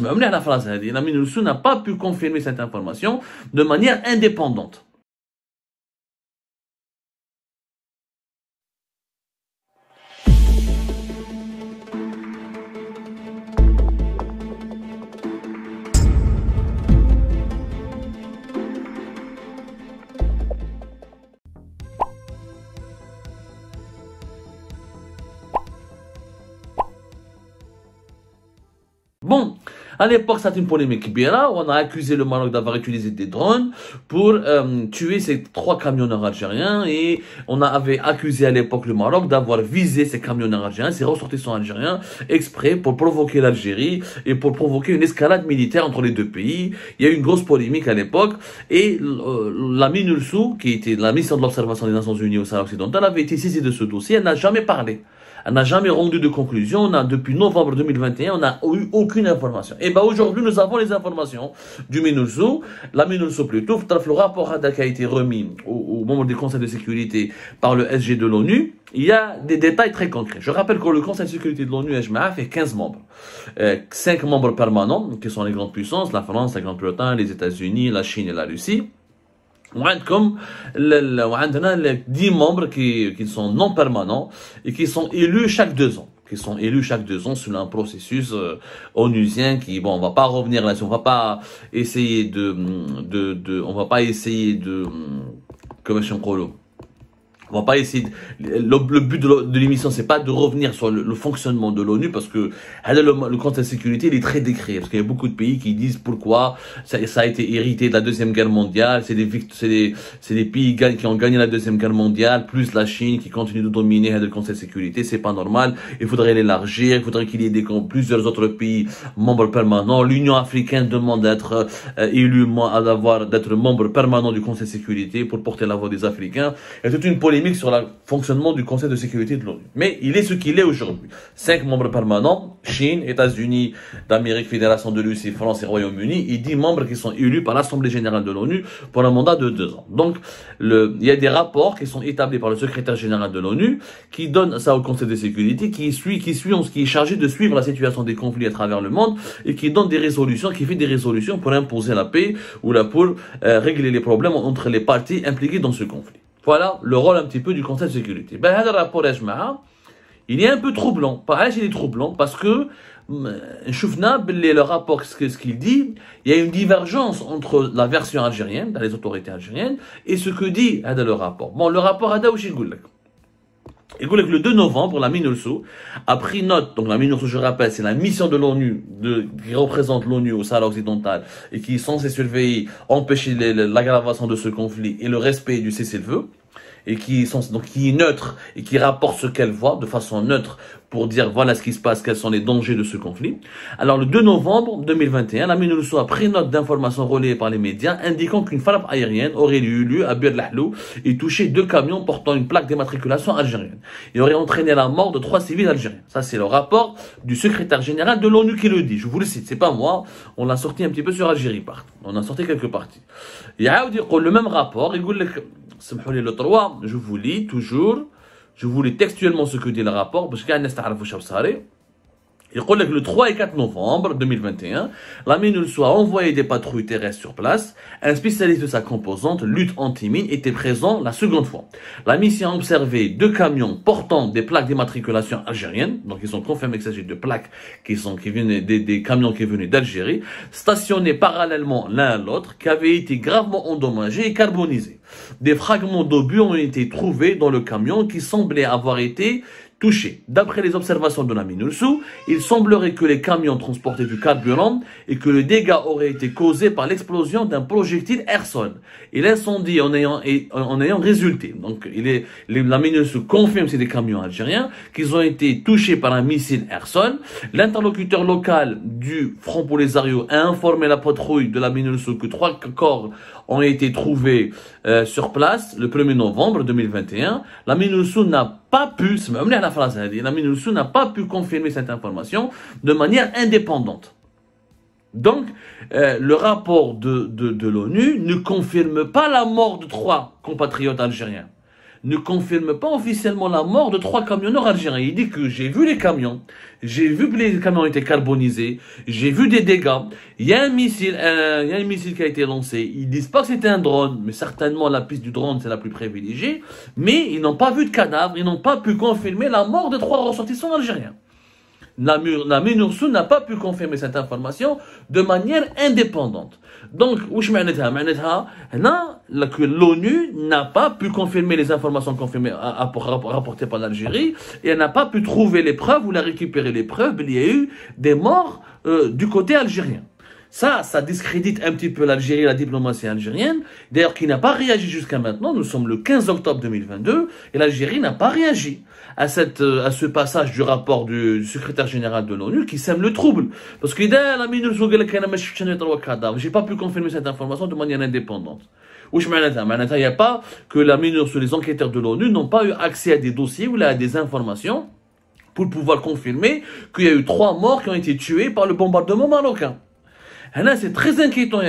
la phrase, la MINURSO n'a pas pu confirmer cette information de manière indépendante. Bon, à l'époque, c'était une polémique bien. On a accusé le Maroc d'avoir utilisé des drones pour tuer ces 3 camionneurs algériens et on avait accusé à l'époque le Maroc d'avoir visé ces camionneurs algériens, ces ressortissants algériens, exprès pour provoquer l'Algérie et pour provoquer une escalade militaire entre les deux pays. Il y a eu une grosse polémique à l'époque et la MINURSO, qui était la mission de l'observation des Nations Unies au Sahara occidental, avait été saisie de ce dossier. Elle n'a jamais parlé. Elle n'a jamais rendu de conclusion. Depuis novembre 2021, on n'a eu aucune information. Et aujourd'hui, nous avons les informations du MINURSO. La MINURSO plutôt, le rapport qui a été remis aux membres du Conseil de sécurité par le SG de l'ONU. Il y a des détails très concrets. Je rappelle que le Conseil de sécurité de l'ONU, fait 15 membres. 5 membres permanents, qui sont les grandes puissances, la France, la Grande-Bretagne, les États-Unis, la Chine et la Russie. وعندكم 10 membres qui sont non permanents et qui sont élus chaque 2 ans. Sur un processus onusien qui, bon, on va pas revenir là-dessus, on va pas essayer on va pas essayer. Le but de l'émission, c'est pas de revenir sur le fonctionnement de l'ONU, parce que le Conseil de sécurité, il est très décrié, parce qu'il y a beaucoup de pays qui disent pourquoi ça a été hérité de la Deuxième Guerre mondiale. C'est des pays qui ont gagné la Deuxième Guerre mondiale, plus la Chine qui continue de dominer le Conseil de sécurité. C'est pas normal. Il faudrait l'élargir. Il faudrait qu'il y ait plusieurs autres pays membres permanents. L'Union africaine demande d'être d'être membre permanent du Conseil de sécurité pour porter la voix des Africains. Il y a toute une polémique sur le fonctionnement du Conseil de sécurité de l'ONU. Mais il est ce qu'il est aujourd'hui. 5 membres permanents, Chine, États-Unis d'Amérique, Fédération de Russie, France et Royaume-Uni, et 10 membres qui sont élus par l'Assemblée générale de l'ONU pour un mandat de 2 ans. Donc, il y a des rapports qui sont établis par le secrétaire général de l'ONU, qui donne ça au Conseil de sécurité, qui est chargé de suivre la situation des conflits à travers le monde, et qui donne des résolutions, qui fait des résolutions pour imposer la paix, ou pour régler les problèmes entre les parties impliquées dans ce conflit. Voilà le rôle un petit peu du Conseil de sécurité. Ce rapport, il est un peu troublant. Il est troublant parce que le rapport, ce qu'il dit, il y a une divergence entre la version algérienne, dans les autorités algériennes, et ce que dit le rapport. Bon, le rapport, il dit que le 2 novembre, la MINURSO a pris note. Donc la MINURSO, je rappelle, c'est la mission de l'ONU qui représente l'ONU au Sahara occidental et qui est censée surveiller, empêcher l'aggravation de ce conflit et le respect du cessez-le-feu, et qui est neutre et qui rapporte ce qu'elle voit de façon neutre pour dire voilà ce qui se passe, quels sont les dangers de ce conflit. Alors le 2 novembre 2021, la MINURSO a pris note d'informations relayées par les médias indiquant qu'une frappe aérienne aurait eu lieu à Bir Lahlou et touché 2 camions portant une plaque d'immatriculation algérienne et aurait entraîné la mort de 3 civils algériens. Ça, c'est le rapport du secrétaire général de l'ONU qui le dit. Je vous le cite, c'est pas moi. On l'a sorti un petit peu sur Algérie part. On a sorti quelques parties. Il y a le même rapport, le 3, je vous lis toujours, je vous lis textuellement ce que dit le rapport, parce qu'il y a le 3 et 4 novembre 2021, la MINURSO a envoyé des patrouilles terrestres sur place. Un spécialiste de sa composante, lutte anti-mine, était présent la seconde fois. La mission a observé 2 camions portant des plaques d'immatriculation algériennes. Donc, ils ont confirmé qu'il s'agit de plaques qui viennent des camions qui venaient d'Algérie, stationnés parallèlement l'un à l'autre, qui avaient été gravement endommagés et carbonisés. Des fragments d'obus ont été trouvés dans le camion qui semblaient avoir été touchés. D'après les observations de la MINURSO, il semblerait que les camions transportaient du carburant et que le dégât aurait été causé par l'explosion d'un projectile air-sol. Et l'incendie en ayant résulté. Donc, la MINURSO confirme que c'est des camions algériens, qu'ils ont été touchés par un missile air-sol. L'interlocuteur local du Front Polisario a informé la patrouille de la MINURSO que 3 corps ont été trouvés sur place le 1er novembre 2021. La MINURSO n'a pas pu, la MINURSO n'a pas pu confirmer cette information de manière indépendante. Donc, le rapport de l'ONU ne confirme pas la mort de 3 compatriotes algériens, ne confirme pas officiellement la mort de 3 camionneurs algériens. Il dit que j'ai vu les camions, j'ai vu que les camions étaient carbonisés, j'ai vu des dégâts, il y a un missile qui a été lancé. Ils disent pas que c'était un drone, mais certainement la piste du drone c'est la plus privilégiée, mais ils n'ont pas vu de cadavre, ils n'ont pas pu confirmer la mort de 3 ressortissants algériens. La Minurso n'a pas pu confirmer cette information de manière indépendante. Donc, que l'ONU n'a pas pu confirmer les informations rapportées par l'Algérie et elle n'a pas pu trouver les preuves ou la récupérer les preuves. Il y a eu des morts du côté algérien. Ça discrédite un petit peu l'Algérie, la diplomatie algérienne, d'ailleurs qui n'a pas réagi jusqu'à maintenant. Nous sommes le 15 octobre 2022 et l'Algérie n'a pas réagi à ce passage du rapport du secrétaire général de l'ONU qui sème le trouble. Parce que j'ai pas pu confirmer cette information de manière indépendante. Il n'y a pas que la Minurso, les enquêteurs de l'ONU n'ont pas eu accès à des dossiers ou à des informations pour pouvoir confirmer qu'il y a eu 3 morts qui ont été tués par le bombardement marocain. C'est très inquiétant,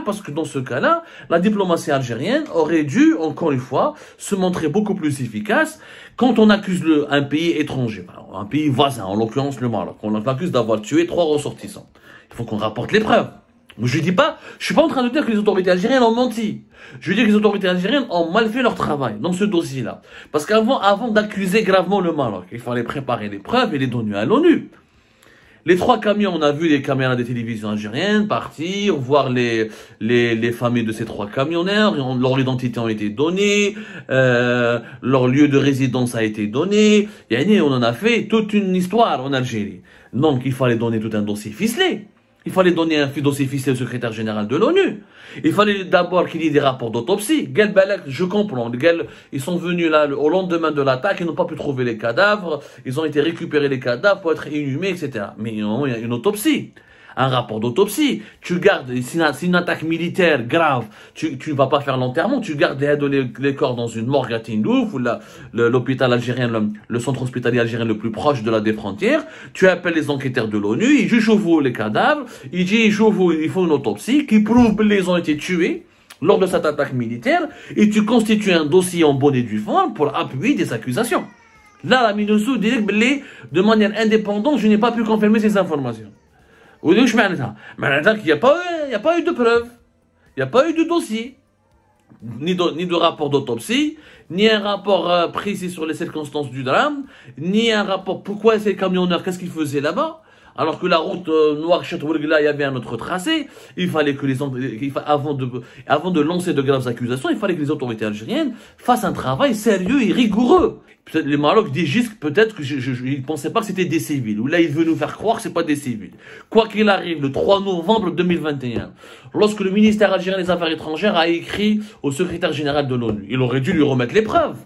parce que dans ce cas-là, la diplomatie algérienne aurait dû, encore une fois, se montrer beaucoup plus efficace quand on accuse un pays étranger, un pays voisin, en l'occurrence le Maroc. On l'accuse d'avoir tué 3 ressortissants. Il faut qu'on rapporte les preuves. Je suis pas en train de dire que les autorités algériennes ont menti. Je dis que les autorités algériennes ont mal fait leur travail dans ce dossier-là. Parce avant d'accuser gravement le Maroc, il fallait préparer les preuves et les donner à l'ONU. Les 3 camions, on a vu les caméras des télévisions algériennes partir, voir les familles de ces 3 camionneurs, leur identité a été donnée, leur lieu de résidence a été donné. On en a fait toute une histoire en Algérie. Donc il fallait donner tout un dossier ficelé. Il fallait donner un dossier ficelé au secrétaire général de l'ONU. Il fallait d'abord qu'il y ait des rapports d'autopsie. Je comprends. Ils sont venus là au lendemain de l'attaque, ils n'ont pas pu trouver les cadavres. Ils ont été récupérés les cadavres pour être inhumés, etc. Mais non, il y a une autopsie. Un rapport d'autopsie. Tu gardes, si une attaque militaire grave, tu ne vas pas faire l'enterrement, tu gardes les corps dans une morgue à Tindouf, ou l'hôpital algérien, le centre hospitalier algérien le plus proche de la des frontières. Tu appelles les enquêteurs de l'ONU, ils jugent vous les cadavres, ils font une autopsie qui prouve qu'ils ont été tués lors de cette attaque militaire, et tu constitues un dossier en bonne et due forme pour appuyer des accusations. Là, la Minurso dit que de manière indépendante, je n'ai pas pu confirmer ces informations. Il n'y a pas eu de preuves, il n'y a pas eu de dossier, ni de rapport d'autopsie, ni un rapport précis sur les circonstances du drame, ni un rapport pourquoi ces camionneurs, qu'est-ce qu'ils faisaient là-bas. Alors que la route Nouakchott-Ouargla, il y avait un autre tracé, il fallait que avant de lancer de graves accusations, il fallait que les autorités algériennes fassent un travail sérieux et rigoureux. Peut-être les Maroc disent juste peut-être qu'ils pensaient pas que c'était des civils. Ou là, il veut nous faire croire que c'est pas des civils. Quoi qu'il arrive, le 3 novembre 2021, lorsque le ministère algérien des Affaires étrangères a écrit au secrétaire général de l'ONU, il aurait dû lui remettre les preuves.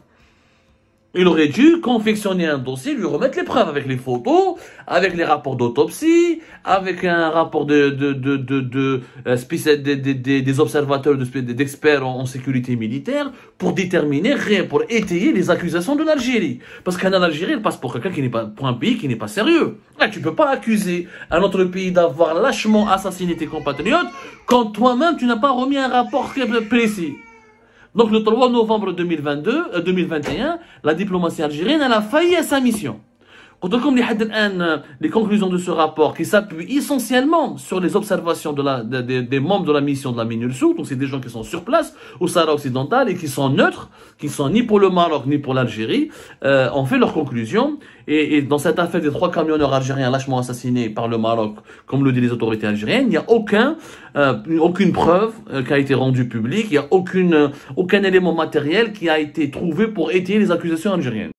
Il aurait dû confectionner un dossier, lui remettre les preuves avec les photos, avec les rapports d'autopsie, avec un rapport des observateurs, d'experts en sécurité militaire, pour déterminer, pour étayer les accusations de l'Algérie. Parce qu'en Algérie, elle passe pour quelqu'un pour un pays qui n'est pas sérieux. Là, tu peux pas accuser un autre pays d'avoir lâchement assassiné tes compatriotes quand toi-même tu n'as pas remis un rapport précis. Donc le 3 novembre 2021, la diplomatie algérienne elle a failli à sa mission. Comme les conclusions de ce rapport qui s'appuient essentiellement sur les observations des membres de la mission de la Minurso, donc c'est des gens qui sont sur place au Sahara occidental et qui sont neutres, qui sont ni pour le Maroc ni pour l'Algérie, ont fait leurs conclusions. Et dans cette affaire des 3 camionneurs algériens lâchement assassinés par le Maroc, comme le disent les autorités algériennes, il n'y a aucune preuve qui a été rendue publique, il n'y a aucun élément matériel qui a été trouvé pour étayer les accusations algériennes.